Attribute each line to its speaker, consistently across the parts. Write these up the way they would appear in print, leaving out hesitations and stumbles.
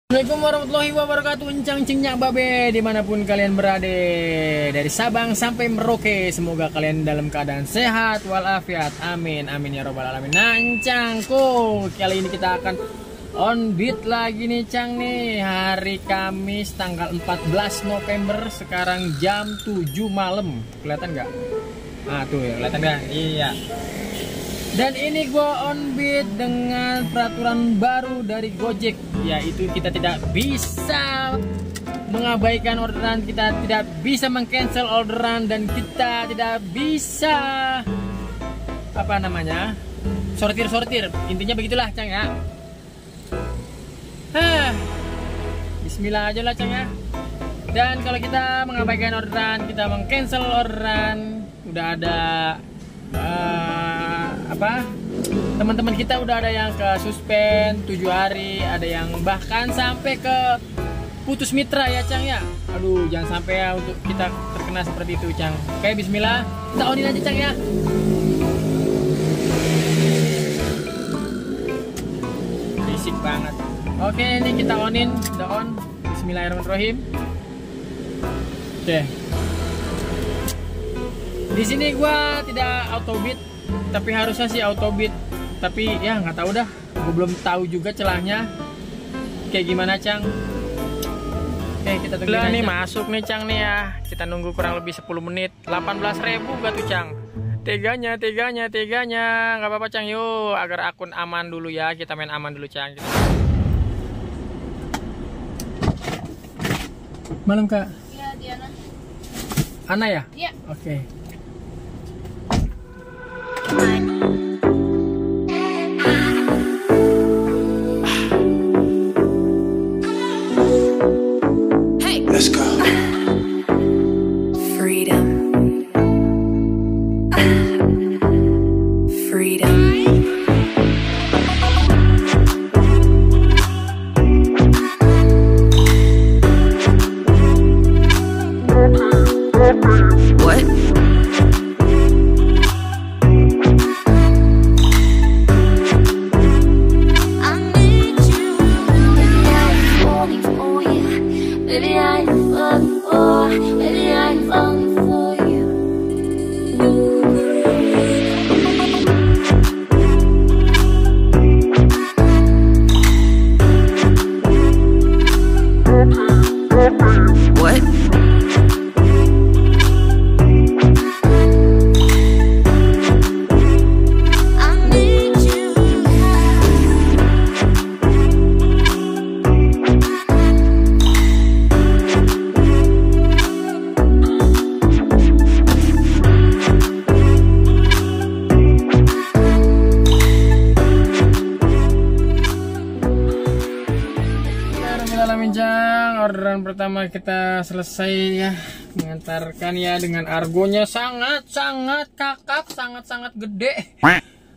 Speaker 1: Assalamualaikum warahmatullahi wabarakatuh. Encang-encingnya babe dimanapun kalian berada, dari Sabang sampai Merauke, semoga kalian dalam keadaan sehat walafiat, amin amin ya robbal alamin. Nah encangku, kali ini kita akan on beat lagi nih Cang nih, hari Kamis tanggal 14 November, sekarang jam 7 malam. Kelihatan nggak? Ah tuh ya, kelihatan nggak? Iya. Dan ini gue on beat dengan peraturan baru dari Gojek, yaitu kita tidak bisa mengabaikan orderan, kita tidak bisa meng-cancel orderan, dan kita tidak bisa sortir. Intinya begitulah Cang ya. Bismillah aja lah Cang ya. Dan kalau kita mengabaikan orderan, kita meng-cancel orderan, udah ada teman-teman kita udah ada yang ke suspend 7 hari, ada yang bahkan sampai ke putus mitra ya Cang ya. Aduh, jangan sampai ya untuk kita terkena seperti itu Cang. Oke, bismillah, kita onin aja Cang ya. Berisik banget. Oke, ini kita onin, udah on. Bismillahirrahmanirrahim. Oke. Di sini gua tidak auto beat, tapi harusnya sih auto beat, tapi ya nggak tahu dah, gue belum tahu juga celahnya kayak gimana Cang. Oke, kita tunggu nih masuk nih Cang nih ya, kita nunggu kurang lebih 10 menit. 18.000 gak tuh Cang? Teganya nggak apa-apa Cang, yuk agar akun aman dulu ya, kita main aman dulu Cang. Malam Kak?
Speaker 2: Iya, Diana.
Speaker 1: Ana ya?
Speaker 2: Iya.
Speaker 1: Oke.
Speaker 3: Let's go. Freedom. Freedom. What? What?
Speaker 1: Orderan pertama kita selesai ya, mengantarkan ya dengan argonya sangat kakap, sangat gede.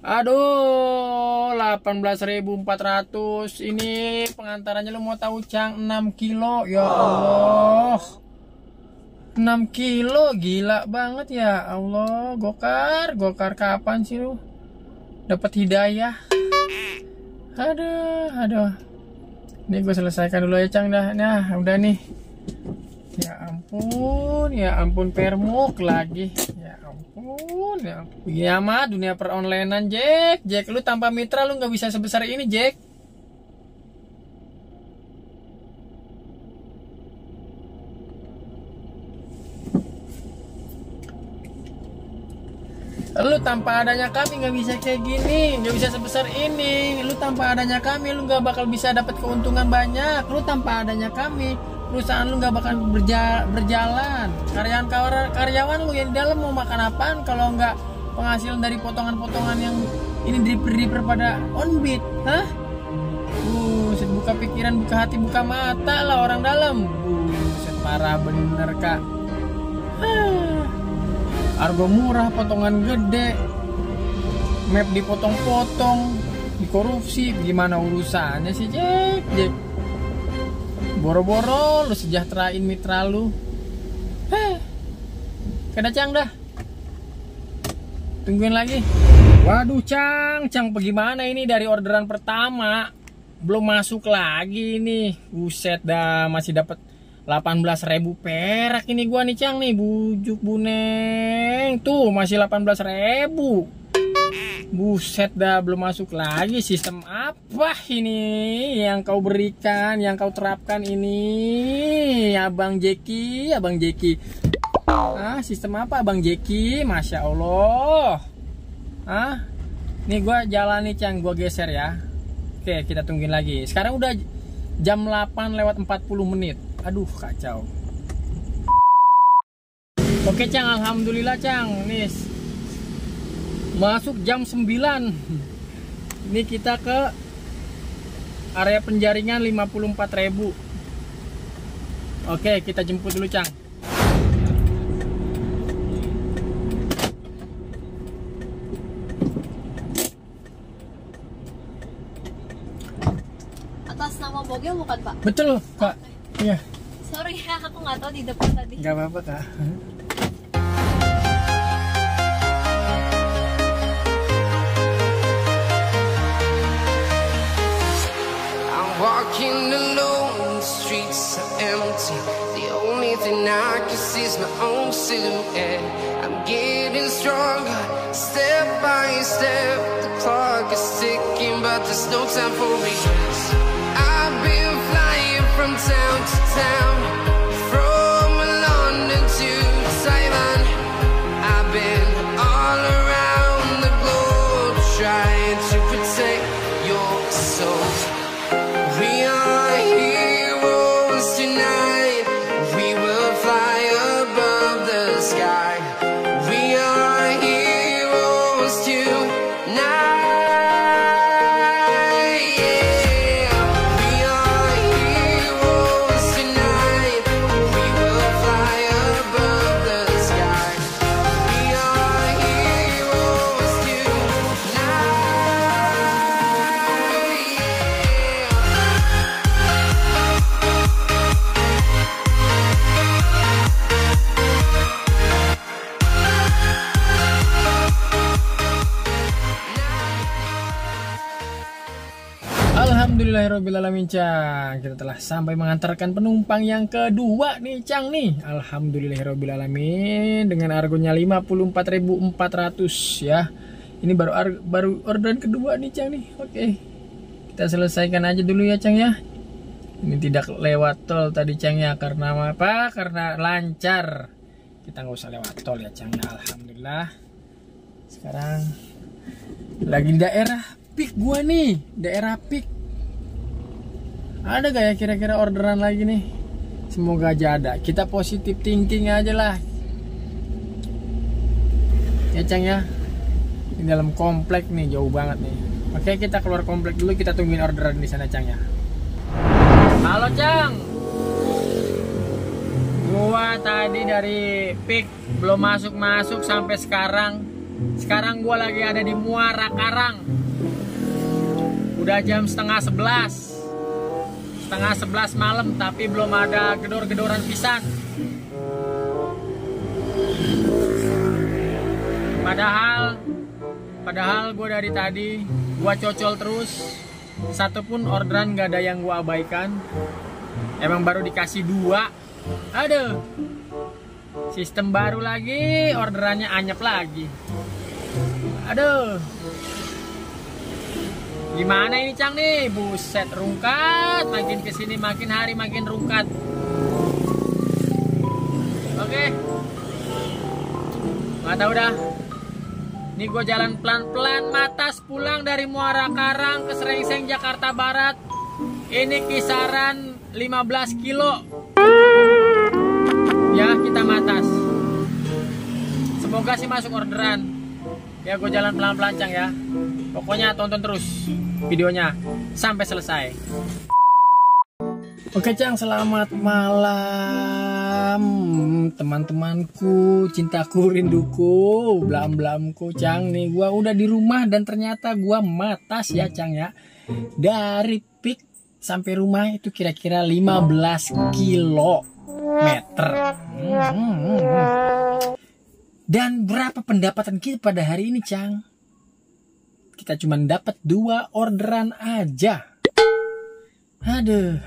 Speaker 1: Aduh, 18.400. Ini pengantarannya, lu mau tahu Cang, 6 kilo. Ya Allah, 6 kilo, gila banget ya Allah. Gokar kapan sih lu dapat hidayah? Aduh. Ini gue selesaikan dulu ya Cang dah. Nah udah nih. Ya ampun permuk lagi. Ya ampun. Ya mah dunia peronlinean Jack, lu tanpa mitra lu nggak bisa sebesar ini Jack. Lu tanpa adanya kami nggak bisa kayak gini, nggak bisa sebesar ini. Lu tanpa adanya kami, lu nggak bakal bisa dapat keuntungan banyak. Lu tanpa adanya kami, perusahaan lu nggak bakal berjalan. Karyawan lu yang di dalam mau makan apaan kalau nggak penghasilan dari potongan-potongan yang ini dripper pada on beat, hah? Buka pikiran, buka hati, buka mata lah orang dalam. Parah bener Kak. Argo murah, potongan gede, map dipotong-potong, dikorupsi, gimana urusannya sih Jack? Boro-boro lu sejahterain mitra lu. Kena Cang dah. Tungguin lagi. Waduh Cang, bagaimana ini dari orderan pertama belum masuk lagi nih. Buset dah, masih dapat 18.000 perak ini gua nih Cang nih. Bujuk buneng. Tuh masih 18.000. Buset dah, belum masuk lagi. Sistem apa ini yang kau berikan, yang kau terapkan ini, Abang Jeki, Abang Jeki? Sistem apa Abang Jeki? Masya Allah. Nih gua jalan nih Cang, gua geser ya. Oke, kita tungguin lagi. Sekarang udah jam 8:40. Aduh, kacau. Oke Cang, alhamdulillah Cang. Nih masuk jam 9. Ini kita ke area penjaringan 54.000. Oke, kita jemput dulu Cang.
Speaker 2: Atas nama Bogel bukan Pak?
Speaker 1: Betul Pak. Iya.
Speaker 2: Sorry ya, aku nggak tahu di depan tadi.
Speaker 1: Gak apa-apa Kak.
Speaker 3: Walking alone, the streets are empty. The only thing I can see is my own silhouette. I'm getting stronger, step by step. The clock is ticking, but there's no time for regrets. I've been flying from town to town, from London to Taiwan. I've been all around the globe, trying to protect your soul. We are heroes tonight. We will fly above the sky. We are heroes tonight. Yeah. We are heroes tonight. We will fly above the sky. We are heroes tonight. Yeah.
Speaker 1: Alhamdulillahirobbilalamin Cang. Kita telah sampai mengantarkan penumpang yang kedua nih Cang nih. Alhamdulillahirobbilalamin. Dengan argonya 54.400 ya. Ini baru orderan kedua nih Cang nih. Oke. Kita selesaikan aja dulu ya Cang ya. Ini tidak lewat tol tadi Cang ya. Karena apa? Karena lancar. Kita nggak usah lewat tol ya Cang ya. Alhamdulillah. Sekarang lagi di daerah Pik gua nih, daerah Pik. Ada gak ya kira-kira orderan lagi nih? Semoga aja ada. Kita positif thinking aja lah. Ya Cang ya. Di dalam komplek nih, jauh banget nih. Oke, kita keluar komplek dulu, kita tungguin orderan di sana Cang ya. Halo Cang. Gua tadi dari Pik belum masuk sampai sekarang. Sekarang gua lagi ada di Muara Karang. Udah jam setengah 11 malam, tapi belum ada gedor-gedoran pisan. Padahal gue dari tadi gue cocol terus, satupun orderan gak ada yang gue abaikan. Emang baru dikasih 2. Aduh, sistem baru lagi, orderannya anyep lagi. Aduh, gimana ini Cang nih? Buset, rungkat. Makin kesini makin hari makin rungkat. Oke, nggak tahu dah. Ini gue jalan pelan-pelan matas pulang dari Muara Karang ke Serengseng Jakarta Barat. Ini kisaran 15 kilo. Ya, kita matas. Semoga sih masuk orderan. Ya, gue jalan pelan-pelan Cang ya. Pokoknya tonton terus videonya sampai selesai. Oke Cang, selamat malam teman-temanku, cintaku, rinduku, blam-blamku Cang. Nih gua udah di rumah dan ternyata gua matas ya Cang ya. Dari Pik sampai rumah itu kira-kira 15 kilometer. Dan berapa pendapatan kita pada hari ini Cang? Kita cuma dapat 2 orderan aja. Aduh.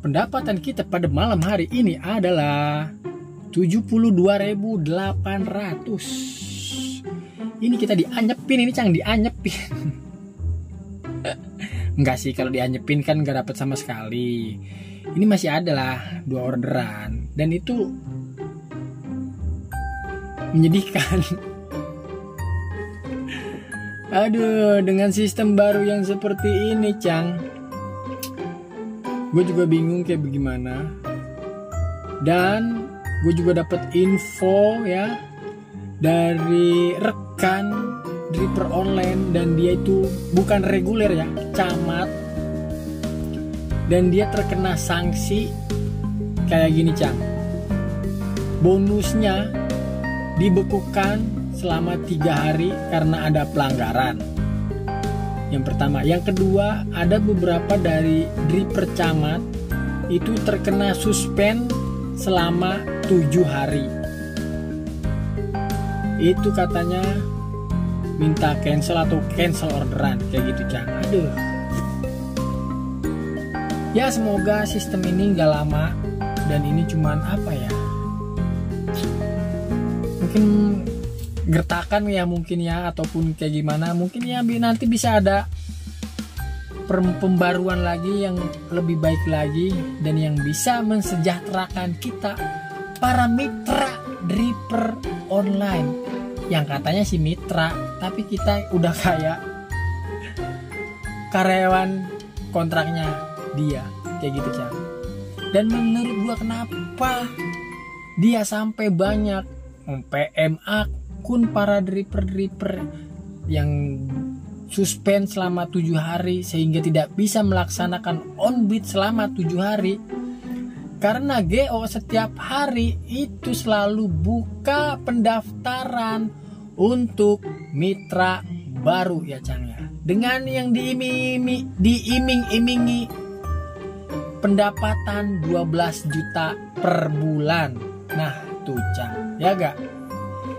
Speaker 1: Pendapatan kita pada malam hari ini adalah 72.800. Ini kita dianyepin, ini Cang, dianyepin. Enggak sih, kalau dianyepin kan nggak dapat sama sekali. Ini masih ada lah 2 orderan, dan itu menyedihkan. Aduh, dengan sistem baru yang seperti ini, Cang, gue juga bingung kayak bagaimana. Dan gue juga dapat info ya dari rekan dripper online, dan dia itu bukan reguler ya, camat, dan dia terkena sanksi kayak gini, Cang. Bonusnya dibekukan selama 3 hari karena ada pelanggaran. Yang pertama. Yang kedua, ada beberapa dari dripper camat itu terkena suspend selama 7 hari. Itu katanya minta cancel atau cancel orderan kayak gitu, Cang. Aduh. Ya semoga sistem ini nggak lama, dan ini cuman apa ya, mungkin gertakan ya mungkin ya, ataupun kayak gimana, mungkin ya nanti bisa ada pembaruan lagi yang lebih baik lagi, dan yang bisa mensejahterakan kita para mitra dripper online. Yang katanya si mitra, tapi kita udah kayak karyawan kontraknya dia, kayak gitu, Cang. Dan menurut gua, kenapa dia sampai banyak PM akun para dripper yang suspend selama 7 hari sehingga tidak bisa melaksanakan on beat selama 7 hari? Karena GO setiap hari itu selalu buka pendaftaran untuk mitra baru ya, Cang ya. Dengan yang diiming-imingi pendapatan 12 juta per bulan. Nah, tuh, Cang, ya gak?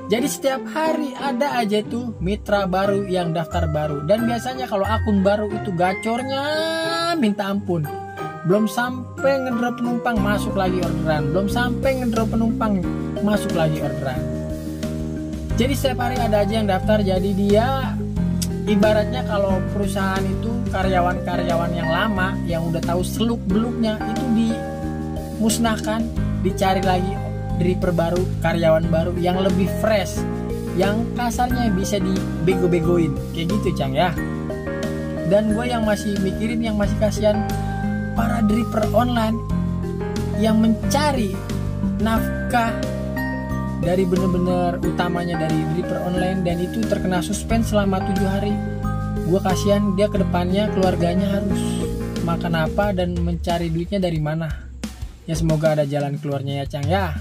Speaker 1: Jadi setiap hari ada aja tuh mitra baru yang daftar baru. Dan biasanya kalau akun baru itu gacornya minta ampun. Belum sampai ngedrop penumpang masuk lagi orderan. Belum sampai ngedrop penumpang masuk lagi orderan. Jadi setiap hari ada aja yang daftar. Jadi dia ibaratnya kalau perusahaan itu karyawan-karyawan yang lama yang udah tahu seluk-beluknya itu dimusnahkan, dicari lagi dripper baru, karyawan baru yang lebih fresh, yang kasarnya bisa dibego-begoin kayak gitu, Cang ya. Dan gue yang masih mikirin, yang masih kasihan para dripper online yang mencari nafkah dari bener-bener utamanya dari dripper online, dan itu terkena suspend selama 7 hari. Gue kasihan dia, kedepannya keluarganya harus makan apa dan mencari duitnya dari mana. Ya semoga ada jalan keluarnya ya, Cang ya.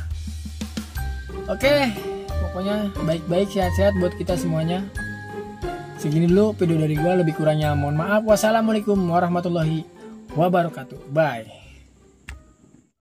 Speaker 1: Oke, pokoknya baik-baik, sehat-sehat buat kita semuanya. Segini dulu video dari gue, lebih kurangnya mohon maaf. Wassalamualaikum warahmatullahi wabarakatuh. Bye.